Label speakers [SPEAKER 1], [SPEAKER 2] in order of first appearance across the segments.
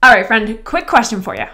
[SPEAKER 1] All right, friend, quick question for you.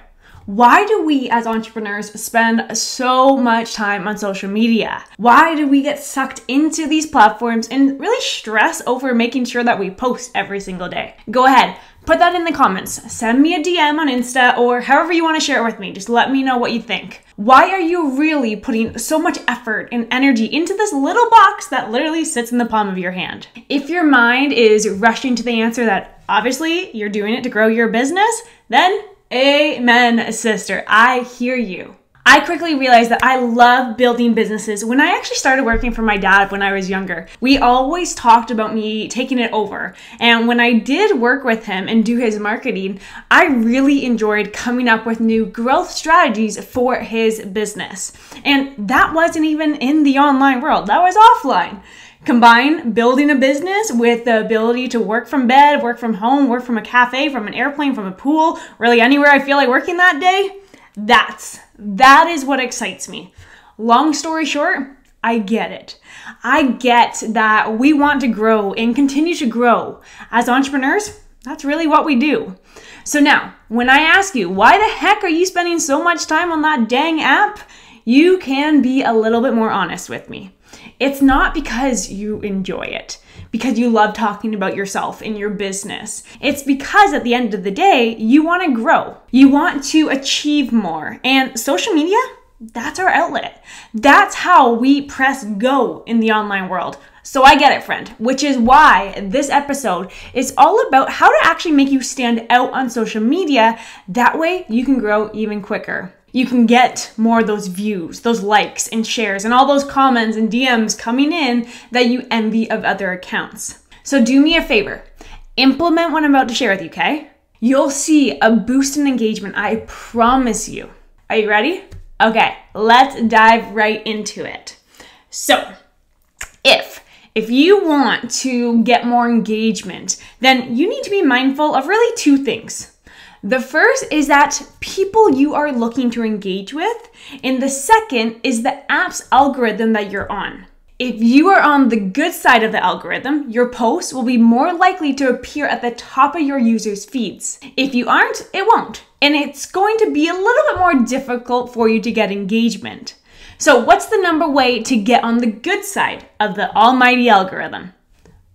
[SPEAKER 1] Why do we as entrepreneurs spend so much time on social media? Why do we get sucked into these platforms and really stress over making sure that we post every single day? Go ahead, put that in the comments. Send me a DM on Insta or however you want to share it with me. Just let me know what you think. Why are you really putting so much effort and energy into this little box that literally sits in the palm of your hand? If your mind is rushing to the answer that obviously you're doing it to grow your business, then amen, sister. I hear you. I quickly realized that I love building businesses. When I actually started working for my dad when I was younger, we always talked about me taking it over. And when I did work with him and do his marketing, I really enjoyed coming up with new growth strategies for his business. And that wasn't even in the online world. That was offline. Combine building a business with the ability to work from bed, work from home, work from a cafe, from an airplane, from a pool, really anywhere I feel like working that day. That is what excites me. Long story short, I get it. I get that we want to grow and continue to grow. As entrepreneurs, that's really what we do. So now, when I ask you, why the heck are you spending so much time on that dang app? You can be a little bit more honest with me. It's not because you enjoy it, because you love talking about yourself and your business. It's because at the end of the day, you want to grow. You want to achieve more. And social media, that's our outlet. That's how we press go in the online world. So I get it, friend, which is why this episode is all about how to actually make you stand out on social media. That way you can grow even quicker. You can get more of those views, those likes and shares, and all those comments and DMs coming in that you envy of other accounts. So do me a favor, implement what I'm about to share with you, okay? You'll see a boost in engagement, I promise you. Are you ready? Okay, let's dive right into it. So, if you want to get more engagement, then you need to be mindful of really two things. The first is that people you are looking to engage with, and the second is the app's algorithm that you're on. If you are on the good side of the algorithm, your posts will be more likely to appear at the top of your users' feeds. If you aren't, it won't. And it's going to be a little bit more difficult for you to get engagement. So what's the number way to get on the good side of the almighty algorithm?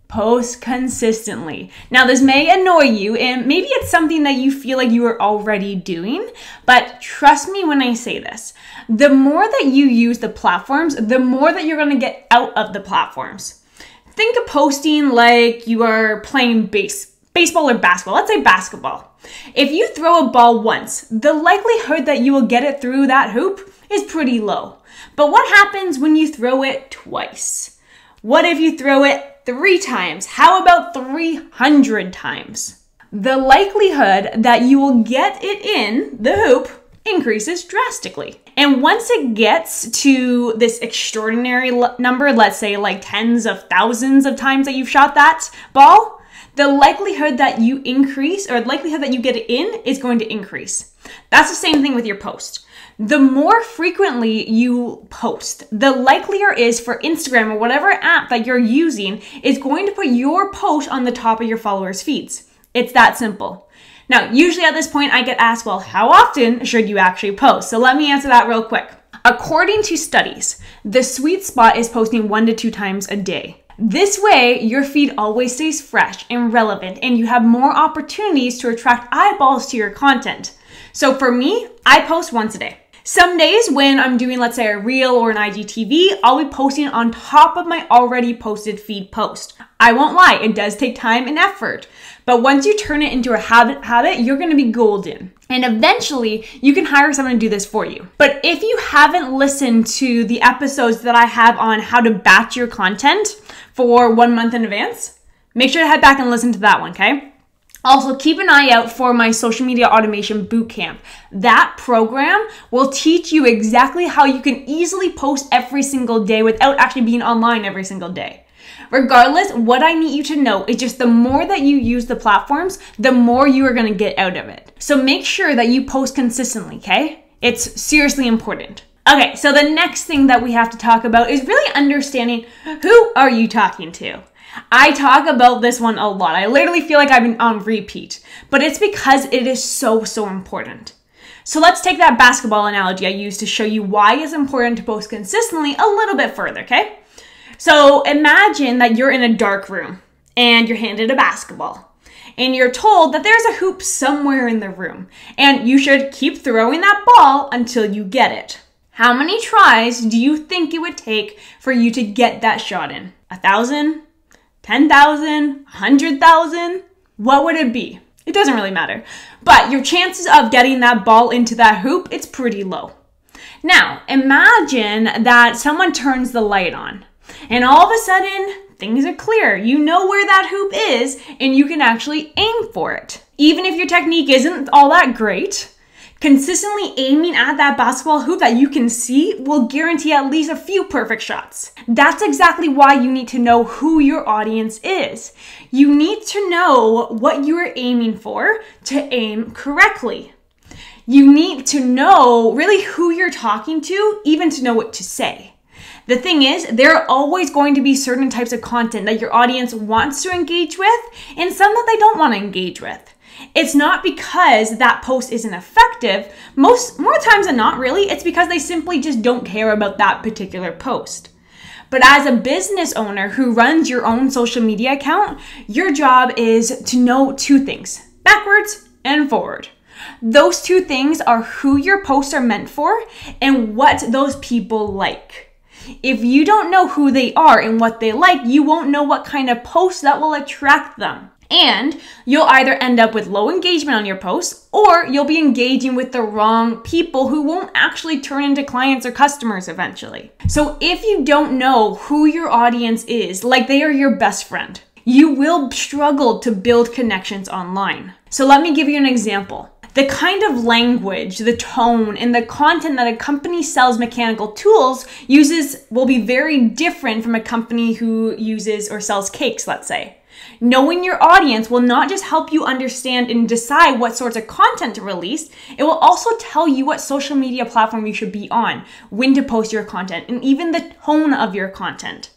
[SPEAKER 1] Post consistently. Now, this may annoy you, and maybe it's something that you feel like you are already doing, but trust me when I say this. The more that you use the platforms, the more that you're going to get out of the platforms. Think of posting like you are playing baseball or basketball. Let's say basketball. If you throw a ball once, the likelihood that you will get it through that hoop is pretty low. But what happens when you throw it twice? What if you throw it 3 times? How about 300 times? The likelihood that you will get it in the hoop increases drastically. And once it gets to this extraordinary number, let's say like tens of thousands of times that you've shot that ball, the likelihood that you increase or the likelihood that you get it in is going to increase. That's the same thing with your post. The more frequently you post, the likelier is for Instagram or whatever app that you're using is going to put your post on the top of your followers' feeds. It's that simple. Now, usually at this point, I get asked, well, how often should you actually post? So let me answer that real quick. According to studies, the sweet spot is posting 1 to 2 times a day. This way, your feed always stays fresh and relevant, and you have more opportunities to attract eyeballs to your content. So for me, I post once a day. Some days when I'm doing, let's say, a reel or an IGTV, I'll be posting on top of my already posted feed post. I won't lie, it does take time and effort. But once you turn it into a habit, you're gonna be golden. And eventually, you can hire someone to do this for you. But if you haven't listened to the episodes that I have on how to batch your content for 1 month in advance, make sure to head back and listen to that one, okay? Also, keep an eye out for my social media automation bootcamp. That program will teach you exactly how you can easily post every single day without actually being online every single day. Regardless, what I need you to know is just the more that you use the platforms, the more you are going to get out of it. So make sure that you post consistently, okay? It's seriously important. Okay, so the next thing that we have to talk about is really understanding who are you talking to? I talk about this one a lot. I literally feel like I've been on repeat, but it's because it is so important. So let's take that basketball analogy I used to show you why it's important to post consistently a little bit further, okay? So imagine that you're in a dark room and you're handed a basketball and you're told that there's a hoop somewhere in the room and you should keep throwing that ball until you get it. How many tries do you think it would take for you to get that shot in? 1,000? 10,000? 100,000? What would it be? It doesn't really matter. But your chances of getting that ball into that hoop, it's pretty low. Now, imagine that someone turns the light on and all of a sudden things are clear. You know where that hoop is and you can actually aim for it. Even if your technique isn't all that great, consistently aiming at that basketball hoop that you can see will guarantee at least a few perfect shots. That's exactly why you need to know who your audience is. You need to know what you are aiming for to aim correctly. You need to know really who you're talking to, even to know what to say. The thing is, there are always going to be certain types of content that your audience wants to engage with and some that they don't want to engage with. It's not because that post isn't effective. More times than not, really, it's because they simply just don't care about that particular post. But as a business owner who runs your own social media account, your job is to know two things, backwards and forward. Those two things are who your posts are meant for and what those people like. If you don't know who they are and what they like, you won't know what kind of post that will attract them. And you'll either end up with low engagement on your posts or you'll be engaging with the wrong people who won't actually turn into clients or customers eventually. So if you don't know who your audience is, like they are your best friend, you will struggle to build connections online. So let me give you an example. The kind of language, the tone, and the content that a company sells mechanical tools uses will be very different from a company who uses or sells cakes, let's say. Knowing your audience will not just help you understand and decide what sorts of content to release, it will also tell you what social media platform you should be on, when to post your content, and even the tone of your content.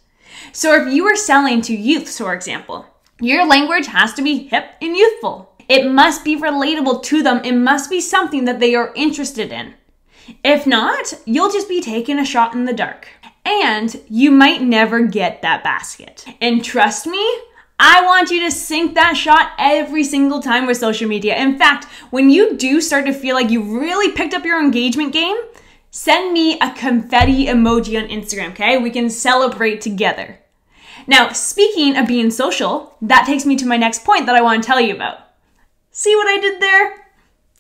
[SPEAKER 1] So if you are selling to youths, for example, your language has to be hip and youthful. It must be relatable to them. It must be something that they are interested in. If not, you'll just be taking a shot in the dark. And you might never get that basket. And trust me, I want you to sink that shot every single time with social media. In fact, when you do start to feel like you really picked up your engagement game, send me a confetti emoji on Instagram, okay? We can celebrate together. Now, speaking of being social, that takes me to my next point that I want to tell you about. See what I did there?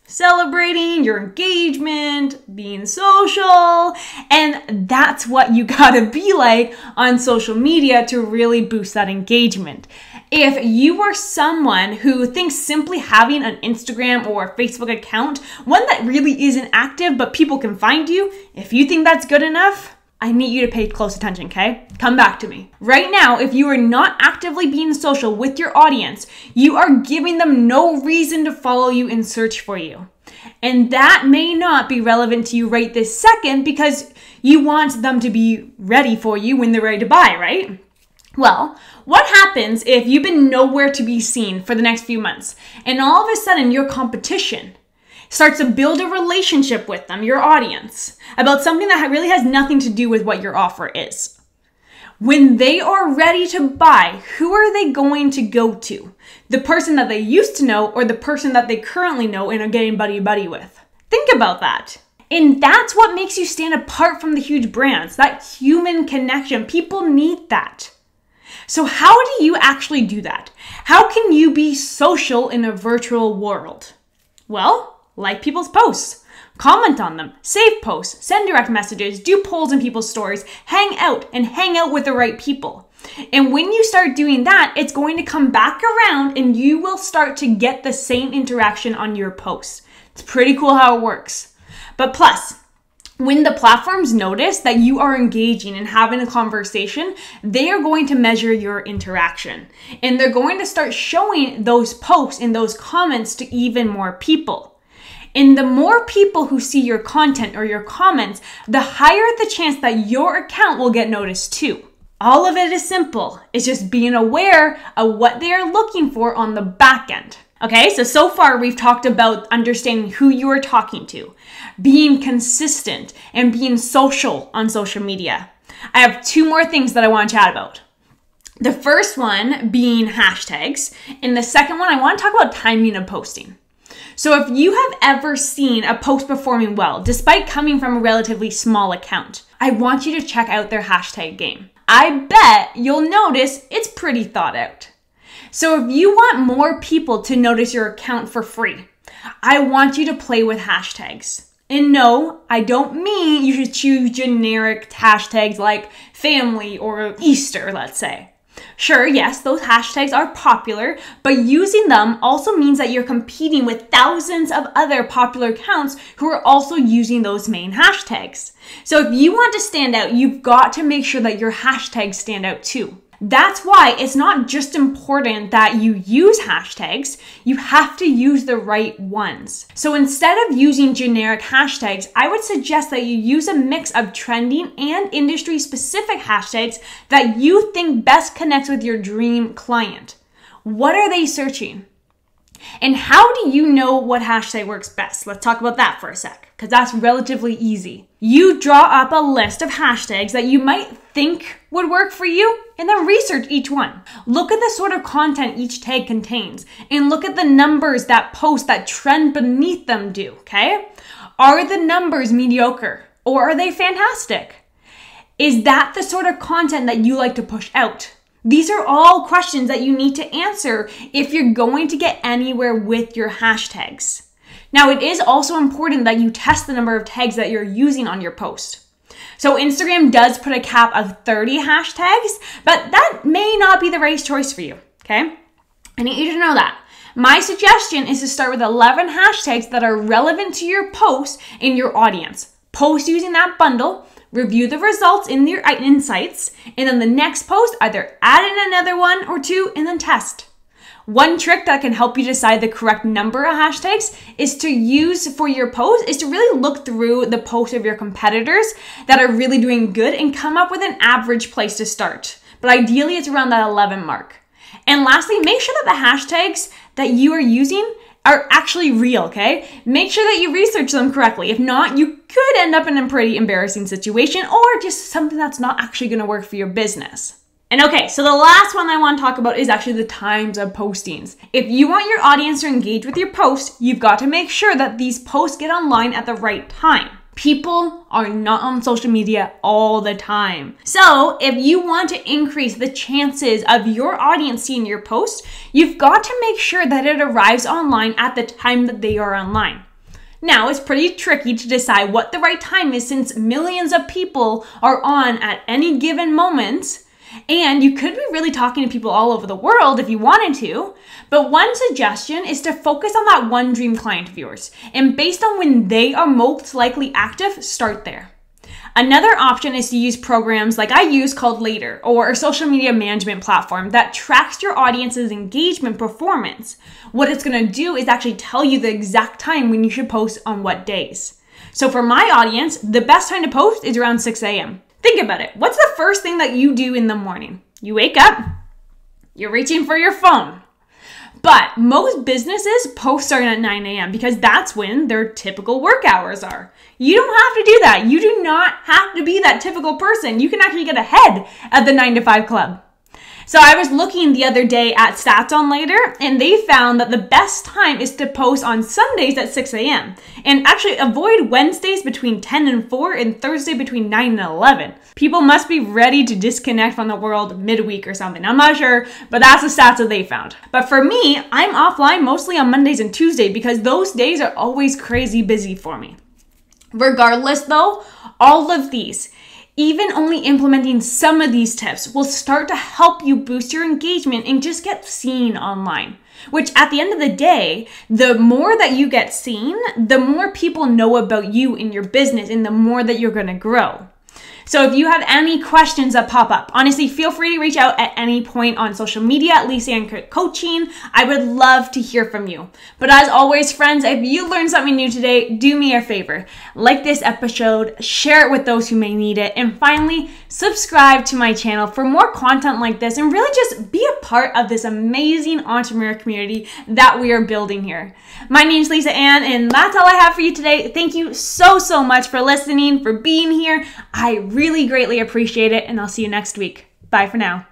[SPEAKER 1] Celebrating your engagement, being social, and that's what you gotta be like on social media to really boost that engagement. If you are someone who thinks simply having an Instagram or Facebook account, one that really isn't active but people can find you, if you think that's good enough, I need you to pay close attention, okay? Come back to me. Right now, if you are not actively being social with your audience, you are giving them no reason to follow you and search for you. And that may not be relevant to you right this second because you want them to be ready for you when they're ready to buy, right? Well, what happens if you've been nowhere to be seen for the next few months and all of a sudden your competition starts to build a relationship with them, your audience, about something that really has nothing to do with what your offer is? When they are ready to buy, who are they going to go to? The person that they used to know or the person that they currently know and are getting buddy-buddy with? Think about that. And that's what makes you stand apart from the huge brands, that human connection. People need that. So how do you actually do that? How can you be social in a virtual world? Well, like people's posts, comment on them, save posts, send direct messages, do polls in people's stories, hang out with the right people. And when you start doing that, it's going to come back around and you will start to get the same interaction on your posts. It's pretty cool how it works. But plus, when the platforms notice that you are engaging and having a conversation, they are going to measure your interaction. And they're going to start showing those posts and those comments to even more people. And the more people who see your content or your comments, the higher the chance that your account will get noticed too. All of it is simple. It's just being aware of what they are looking for on the back end. Okay, so far we've talked about understanding who you are talking to, being consistent, and being social on social media. I have 2 more things that I want to chat about. The first one being hashtags, and the second one I want to talk about timing of posting. So if you have ever seen a post performing well, despite coming from a relatively small account, I want you to check out their hashtag game. I bet you'll notice it's pretty thought out. So if you want more people to notice your account for free, I want you to play with hashtags. And no, I don't mean you should choose generic hashtags like family or Easter, let's say. Sure, yes, those hashtags are popular, but using them also means that you're competing with thousands of other popular accounts who are also using those main hashtags. So if you want to stand out, you've got to make sure that your hashtags stand out too. That's why it's not just important that you use hashtags, you have to use the right ones. So instead of using generic hashtags, I would suggest that you use a mix of trending and industry-specific hashtags that you think best connects with your dream client. What are they searching? And how do you know what hashtag works best? Let's talk about that for a sec, because that's relatively easy. You draw up a list of hashtags that you might think would work for you, and then research each one. Look at the sort of content each tag contains, and look at the numbers that post that trend beneath them do, okay? Are the numbers mediocre, or are they fantastic? Is that the sort of content that you like to push out? These are all questions that you need to answer if you're going to get anywhere with your hashtags. Now, it is also important that you test the number of tags that you're using on your post. So Instagram does put a cap of 30 hashtags, but that may not be the right choice for you, okay? I need you to know that. My suggestion is to start with 11 hashtags that are relevant to your post and your audience. Post using that bundle, review the results in your insights, and then the next post, either add in another 1 or 2 and then test. One trick that can help you decide the correct number of hashtags is to use for your post is to really look through the posts of your competitors that are really doing good and come up with an average place to start. But ideally, it's around that 11 mark. And lastly, make sure that the hashtags that you are using are actually real, okay? Make sure that you research them correctly. If not, you could end up in a pretty embarrassing situation or just something that's not actually gonna work for your business. And okay, so the last one I want to talk about is actually the times of postings. If you want your audience to engage with your post, you've got to make sure that these posts get online at the right time. People are not on social media all the time. So if you want to increase the chances of your audience seeing your post, you've got to make sure that it arrives online at the time that they are online. Now, it's pretty tricky to decide what the right time is since millions of people are on at any given moment. And you could be really talking to people all over the world if you wanted to, but one suggestion is to focus on that one dream client of yours. And based on when they are most likely active, start there. Another option is to use programs like I use called Later, or a social media management platform that tracks your audience's engagement performance. What it's gonna do is actually tell you the exact time when you should post on what days. So for my audience, the best time to post is around 6 a.m. Think about it. What's the first thing that you do in the morning? You wake up, you're reaching for your phone. But most businesses post starting at 9 a.m. because that's when their typical work hours are. You don't have to do that. You do not have to be that typical person. You can actually get ahead at the 9 to 5 club. So I was looking the other day at stats on Later, and they found that the best time is to post on Sundays at 6 a.m. and actually avoid Wednesdays between 10 and 4 and Thursday between 9 and 11. People must be ready to disconnect from the world midweek or something. I'm not sure, but that's the stats that they found. But for me, I'm offline mostly on Mondays and Tuesdays because those days are always crazy busy for me. Regardless though, all of these, even only implementing some of these tips will start to help you boost your engagement and just get seen online. Which at the end of the day, the more that you get seen, the more people know about you in your business and the more that you're gonna grow. So if you have any questions that pop up, honestly, feel free to reach out at any point on social media at Lisa Ann Coaching. I would love to hear from you. But as always, friends, if you learned something new today, do me a favor. Like this episode, share it with those who may need it, and finally, subscribe to my channel for more content like this and really just be a part of this amazing entrepreneur community that we are building here. My name is Lisa Ann, and that's all I have for you today. Thank you so much for listening, for being here. I really greatly appreciate it, and I'll see you next week. Bye for now.